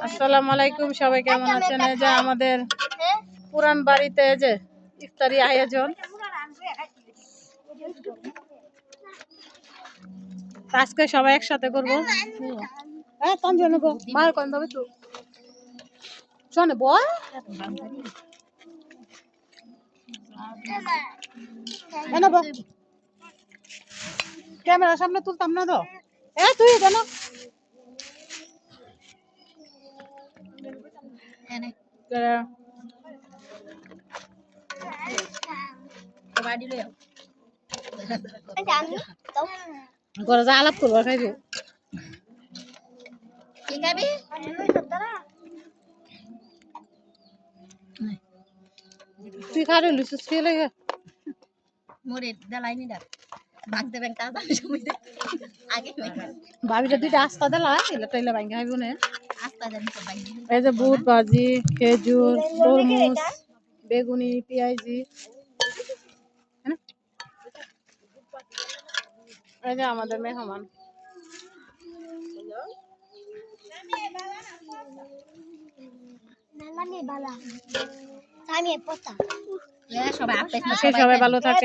আসসালামু আলাইকুম, সবাই কেমন আছেন? এই যে আমাদের পুরান বাড়িতে এই যে ইফতারি আয়োজন। আজকে সবাই একসাথে করবো। হ্যাঁ তঞ্জন নেবো মার কোন যাবে তো শোনে বল ক্যামেরার সামনে তুলতাম না তো। তুই কেন ঘরে যা আলাপ করবো খাইবি তুই খারে লুচিস খেয়ে লেগে ভাবিটা দুইটা আস্তা দিলা এলে টাইলে ভাঙ্গা খাইব না। এই যে বুট ভাজি, খেজুর, তরমুজ, বেগুনি, পেঁয়াজি। এই যে আমাদের মেহমান। সবাই ভালো থাকে।